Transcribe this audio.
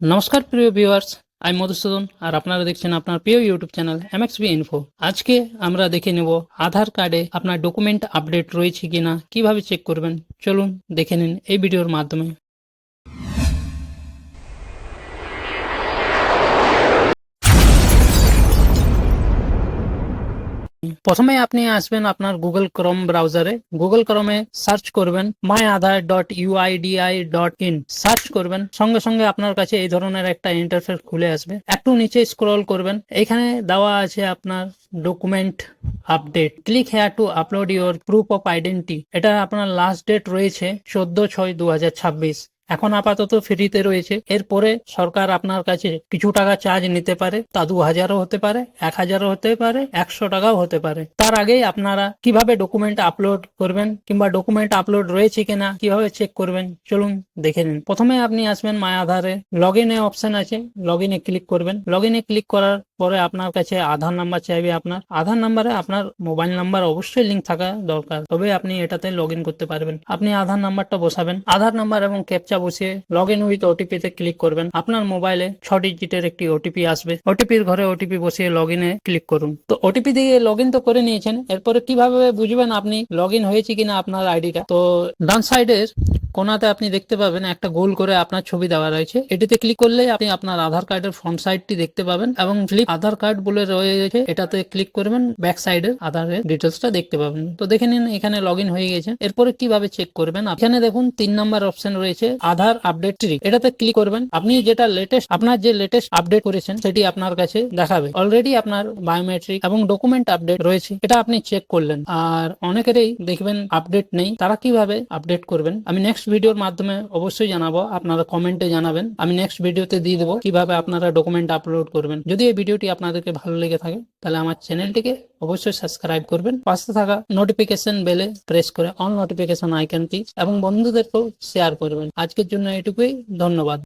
নমস্কার প্রিয় ভিউয়ার্স, আমি মধুসূদন আর আপনারা দেখছেন আপনার প্রিয় ইউটিউব চ্যানেল এমএক্সবি ইনফো। আজকে আমরা দেখে নেব আধার কার্ডে আপনার ডকুমেন্ট আপডেট রয়েছে কিনা, কিভাবে চেক করবেন। চলুন দেখে নিন এই ভিডিওর মাধ্যমে। প্রথমে আপনি আসবেন আপনার গুগল ক্রোম ব্রাউজারে। গুগল ক্রোমে সার্চ করবেন myaadhar.uidi.in। সার্চ করবেন, সঙ্গে সঙ্গে আপনার কাছে এই ধরনের একটা ইন্টারফেস খুলে আসবে। একটু নিচে স্ক্রল করবেন, এখানে দেওয়া আছে আপনার document update. Click here two upload your proof of identity. এটা আপনার লাস্ট ডেট রয়েছে 14/6/2026। এখন আপাতত ফ্রিতে রয়েছে। এরপরে সরকার আপনার কাছে কিছু টাকা চার্জ নিতে পারে, তা 2000ও হতে পারে, 1000ও হতে পারে, 100 টাকাও হতে পারে। তার আগেই আপনারা কিভাবে ডকুমেন্ট আপলোড করবেন কিংবা ডকুমেন্ট আপলোড রয়েছে কিনা কিভাবে চেক করবেন, চলুন দেখে নিন। প্রথমে আপনি আসবেন মাই আধারে, লগ ইনে অপশন আছে, লগ ইনে ক্লিক করবেন। লগ ইনে ক্লিক করার পরে আপনার কাছে আধার নাম্বার চাইবে। আপনার আধার নাম্বারে আপনার মোবাইল নাম্বার অবশ্যই লিঙ্ক থাকা দরকার, তবে আপনি এটাতে লগ ইন করতে পারবেন। আপনি আধার নাম্বারটা বসাবেন, আধার নাম্বার এবং ক্যাপচা বসিয়ে লগ ইন উইথ ওটিপি তে ক্লিক করবেন। আপনার মোবাইলে 6 ডিজিটের একটি ওটিপি আসবে। ওটিপির ঘরে ওটিপি বসিয়ে লগ ইনে ক্লিক করুন। তো ওটিপি দিয়ে লগ ইন তো করে নিয়েছেন, এরপরে কিভাবে বুঝবেন আপনি লগ ইন হয়েছে কিনা আপনার আইডিটা? তো ডান সাইডের কোনাতে আপনি দেখতে পাবেন একটা গোল করে আপনার ছবি দেওয়া রয়েছে। এটিতে ক্লিক করলে আপনি আপনার আধার কার্ডের ফ্রন্ট সাইডটি দেখতে পাবেন এবং ফ্লিপ আধার কার্ড বলে রয়েছে, এটাতে ক্লিক করবেন, ব্যাক সাইডের আধারের ডিটেলসটা দেখতে পাবেন। তো দেখে নিন এখানে লগ ইন হয়ে গেছে। এরপরে কিভাবে চেক করবেন, এখানে দেখুন 3 নাম্বার অপশন রয়েছে আধার আপডেট ট্রি। এটাতে ক্লিক করবেন। আপনি যেটা লেটেস্ট, আপনার যে লেটেস্ট আপডেট করেছেন সেটি আপনার কাছে দেখাবে। অলরেডি আপনার বায়োমেট্রিক এবং ডকুমেন্ট আপডেট রয়েছে, এটা আপনি চেক করলেন। আর অনেকেরই দেখবেন আপডেট নেই, তারা কিভাবে আপডেট করবেন আমি নেক্সট ভিডিওর মাধ্যমে অবশ্যই জানাবো। আপনারা কমেন্টে জানাবেন, আমি নেক্সট ভিডিওতে দিয়ে দেবো কিভাবে আপনারা ডকুমেন্ট আপলোড করবেন। যদি এই ভিডিওটি আপনাদেরকে ভালো লেগে থাকে তাহলে আমার চ্যানেলটিকে অবশ্যই সাবস্ক্রাইব করবেন, পাশে থাকা নোটিফিকেশন বেলে প্রেস করে অল নোটিফিকেশন আইকনটি এবং বন্ধুদেরকেও শেয়ার করবেন। আজকের জন্য এটুকুই, ধন্যবাদ।